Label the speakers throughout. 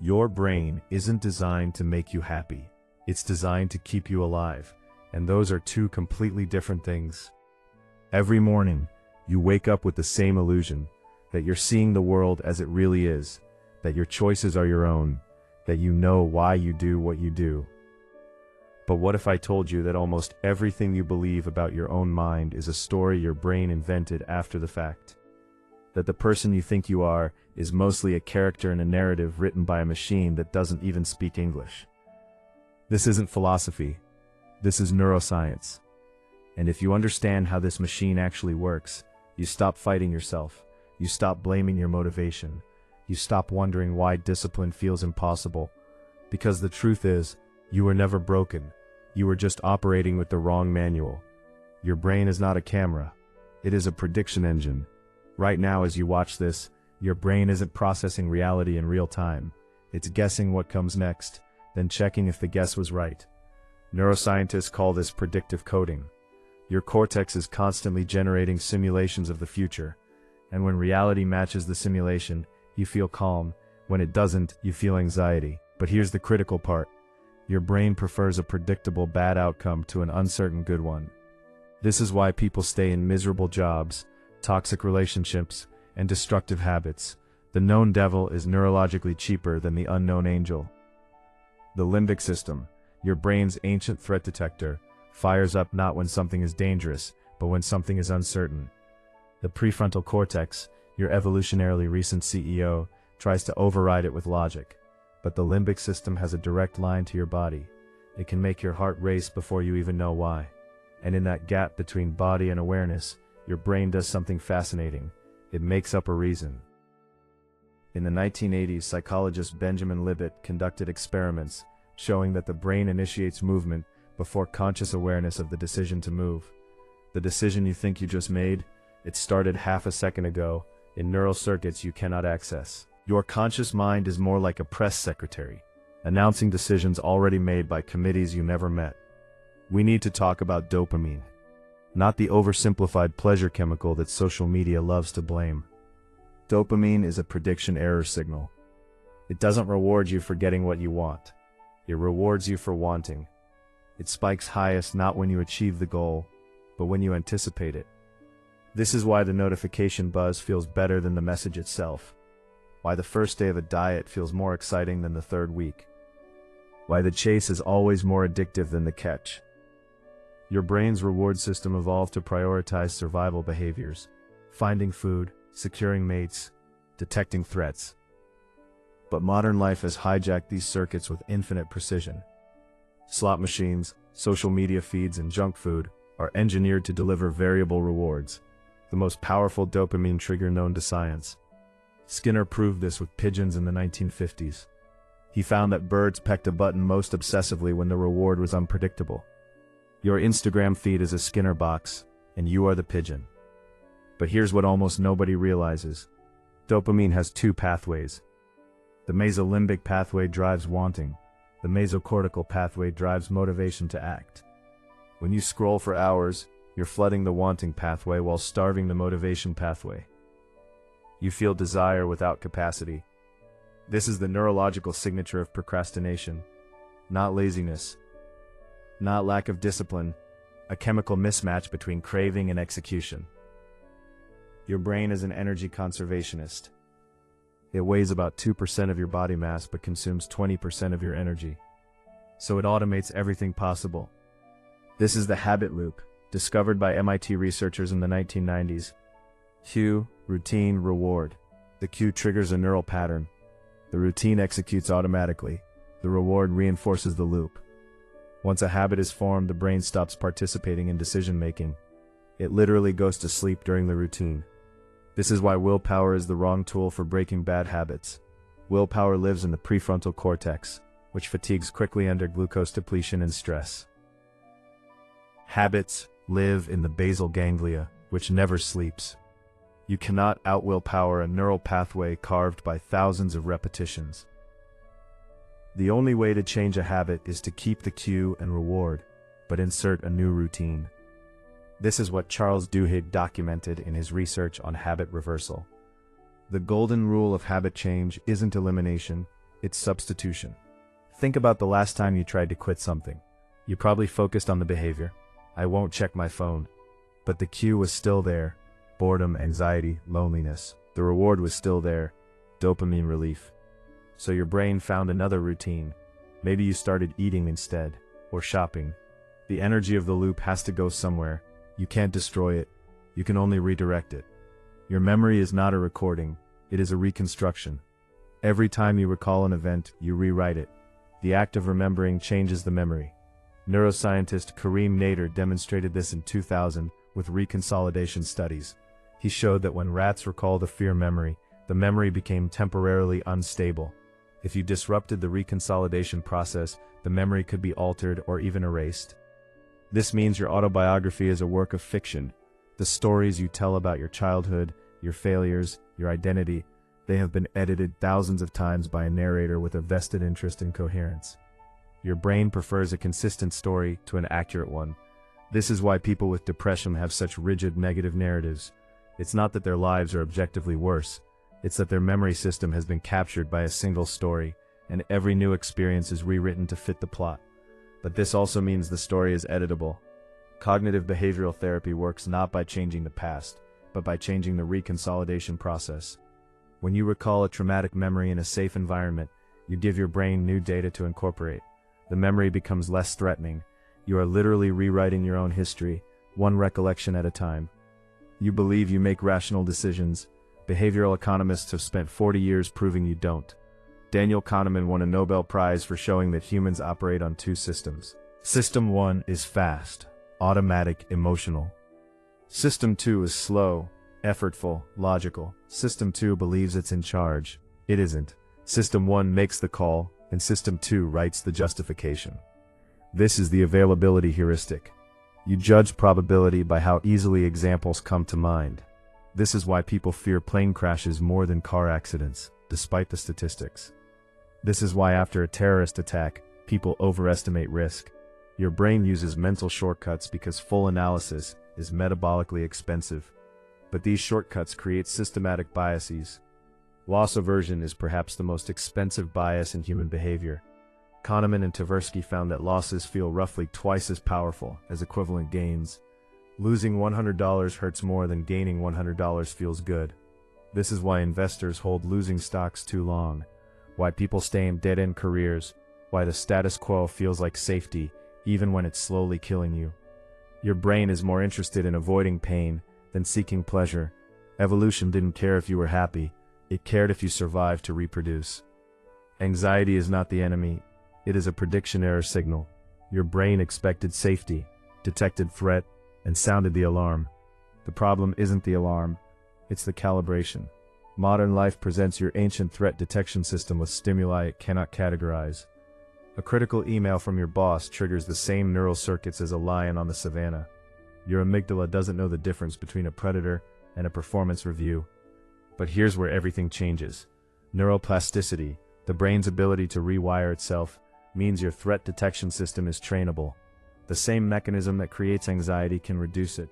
Speaker 1: Your brain isn't designed to make you happy. It's designed to keep you alive, and those are two completely different things. Every morning, you wake up with the same illusion, that you're seeing the world as it really is, that your choices are your own, that you know why you do what you do. But what if I told you that almost everything you believe about your own mind is a story your brain invented after the fact? That the person you think you are is mostly a character in a narrative written by a machine that doesn't even speak English. This isn't philosophy. This is neuroscience. And if you understand how this machine actually works, you stop fighting yourself. You stop blaming your motivation. You stop wondering why discipline feels impossible. Because the truth is, you were never broken. You were just operating with the wrong manual. Your brain is not a camera. It is a prediction engine. Right now, as you watch this, your brain isn't processing reality in real time. It's guessing what comes next, then checking if the guess was right. Neuroscientists call this predictive coding. Your cortex is constantly generating simulations of the future, and when reality matches the simulation, you feel calm. When it doesn't, you feel anxiety. But here's the critical part. Your brain prefers a predictable bad outcome to an uncertain good one. This is why people stay in miserable jobs, toxic relationships, and destructive habits. The known devil is neurologically cheaper than the unknown angel. The limbic system, your brain's ancient threat detector, fires up not when something is dangerous, but when something is uncertain. The prefrontal cortex, your evolutionarily recent CEO, tries to override it with logic. But the limbic system has a direct line to your body. It can make your heart race before you even know why. And in that gap between body and awareness, your brain does something fascinating. It makes up a reason. In the 1980s, psychologist Benjamin Libet conducted experiments showing that the brain initiates movement before conscious awareness of the decision to move. The decision you think you just made, it started half a second ago in neural circuits you cannot access. Your conscious mind is more like a press secretary, announcing decisions already made by committees you never met. We need to talk about dopamine, not the oversimplified pleasure chemical that social media loves to blame. Dopamine is a prediction error signal. It doesn't reward you for getting what you want. It rewards you for wanting. It spikes highest not when you achieve the goal, but when you anticipate it. This is why the notification buzz feels better than the message itself. Why the first day of a diet feels more exciting than the third week. Why the chase is always more addictive than the catch. Your brain's reward system evolved to prioritize survival behaviors, finding food, securing mates, detecting threats. But modern life has hijacked these circuits with infinite precision. Slot machines, social media feeds, and junk food are engineered to deliver variable rewards, the most powerful dopamine trigger known to science. Skinner proved this with pigeons in the 1950s. He found that birds pecked a button most obsessively when the reward was unpredictable. Your Instagram feed is a Skinner box, and you are the pigeon. But here's what almost nobody realizes. Dopamine has two pathways. The mesolimbic pathway drives wanting. The mesocortical pathway drives motivation to act. When you scroll for hours, you're flooding the wanting pathway while starving the motivation pathway. You feel desire without capacity. This is the neurological signature of procrastination, not laziness, not lack of discipline, a chemical mismatch between craving and execution. Your brain is an energy conservationist. It weighs about 2% of your body mass but consumes 20% of your energy. So it automates everything possible. This is the habit loop, discovered by MIT researchers in the 1990s. Cue, routine, reward. The cue triggers a neural pattern. The routine executes automatically. The reward reinforces the loop. Once a habit is formed, the brain stops participating in decision-making. It literally goes to sleep during the routine. This is why willpower is the wrong tool for breaking bad habits. Willpower lives in the prefrontal cortex, which fatigues quickly under glucose depletion and stress. Habits live in the basal ganglia, which never sleeps. You cannot out-willpower a neural pathway carved by thousands of repetitions. The only way to change a habit is to keep the cue and reward, but insert a new routine. This is what Charles Duhigg documented in his research on habit reversal. The golden rule of habit change isn't elimination, It's substitution. Think about the last time you tried to quit something. You probably focused on the behavior. I won't check my phone. But the cue was still there. Boredom, anxiety, loneliness. The reward was still there. Dopamine relief. So your brain found another routine. Maybe you started eating instead, or shopping. The energy of the loop has to go somewhere. You can't destroy it. You can only redirect it. Your memory is not a recording. It is a reconstruction. Every time you recall an event, you rewrite it. The act of remembering changes the memory. Neuroscientist Kareem Nader demonstrated this in 2000 with reconsolidation studies. He showed that when rats recall the fear memory, the memory became temporarily unstable. If you disrupted the reconsolidation process, the memory could be altered or even erased. This means your autobiography is a work of fiction. The stories you tell about your childhood, your failures, your identity, they have been edited thousands of times by a narrator with a vested interest in coherence. Your brain prefers a consistent story to an accurate one. This is why people with depression have such rigid negative narratives. It's not that their lives are objectively worse. It's that their memory system has been captured by a single story, and every new experience is rewritten to fit the plot. But this also means the story is editable. Cognitive behavioral therapy works not by changing the past, but by changing the reconsolidation process. When you recall a traumatic memory in a safe environment, you give your brain new data to incorporate. The memory becomes less threatening. You are literally rewriting your own history, one recollection at a time. You believe you make rational decisions. Behavioral economists have spent 40 years proving you don't. Daniel Kahneman won a Nobel Prize for showing that humans operate on two systems. System 1 is fast, automatic, emotional. System 2 is slow, effortful, logical. System 2 believes it's in charge. It isn't. System 1 makes the call, and System 2 writes the justification. This is the availability heuristic. You judge probability by how easily examples come to mind. This is why people fear plane crashes more than car accidents, despite the statistics. This is why after a terrorist attack, people overestimate risk. Your brain uses mental shortcuts because full analysis is metabolically expensive. But these shortcuts create systematic biases. Loss aversion is perhaps the most expensive bias in human behavior. Kahneman and Tversky found that losses feel roughly twice as powerful as equivalent gains. Losing $100 hurts more than gaining $100 feels good. This is why investors hold losing stocks too long, why people stay in dead-end careers, why the status quo feels like safety, even when it's slowly killing you. Your brain is more interested in avoiding pain than seeking pleasure. Evolution didn't care if you were happy, it cared if you survived to reproduce. Anxiety is not the enemy, it is a prediction error signal. Your brain expected safety, detected threat, and sounded the alarm. The problem isn't the alarm, it's the calibration. Modern life presents your ancient threat detection system with stimuli it cannot categorize. A critical email from your boss triggers the same neural circuits as a lion on the savannah. Your amygdala doesn't know the difference between a predator and a performance review. But here's where everything changes. Neuroplasticity, the brain's ability to rewire itself, means your threat detection system is trainable. The same mechanism that creates anxiety can reduce it.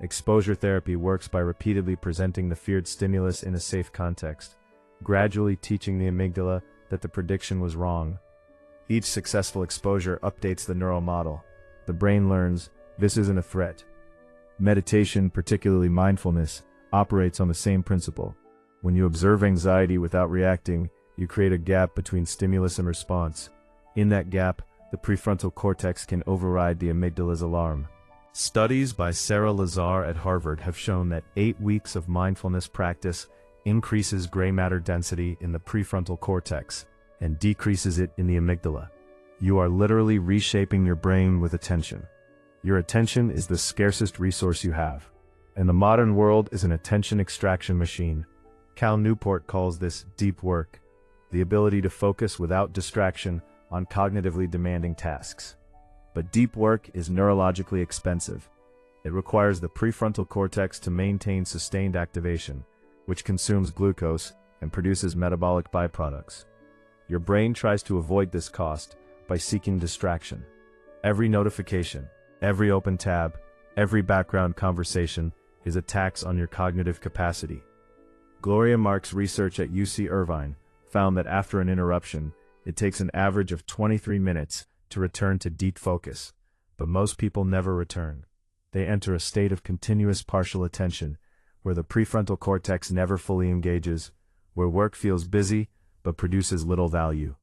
Speaker 1: Exposure therapy works by repeatedly presenting the feared stimulus in a safe context, gradually teaching the amygdala that the prediction was wrong. Each successful exposure updates the neural model. The brain learns, this isn't a threat. Meditation, particularly mindfulness, operates on the same principle. When you observe anxiety without reacting, you create a gap between stimulus and response. In that gap, the prefrontal cortex can override the amygdala's alarm. Studies by Sarah Lazar at Harvard have shown that 8 weeks of mindfulness practice increases gray matter density in the prefrontal cortex and decreases it in the amygdala. You are literally reshaping your brain with attention. Your attention is the scarcest resource you have, and the modern world is an attention extraction machine. Cal Newport calls this deep work, the ability to focus without distraction on cognitively demanding tasks. But deep work is neurologically expensive. It requires the prefrontal cortex to maintain sustained activation, which consumes glucose and produces metabolic byproducts. Your brain tries to avoid this cost by seeking distraction. Every notification, every open tab, every background conversation is a tax on your cognitive capacity. Gloria Mark's research at UC Irvine found that after an interruption, it takes an average of 23 minutes to return to deep focus. But most people never return. They enter a state of continuous partial attention, where the prefrontal cortex never fully engages, where work feels busy but produces little value.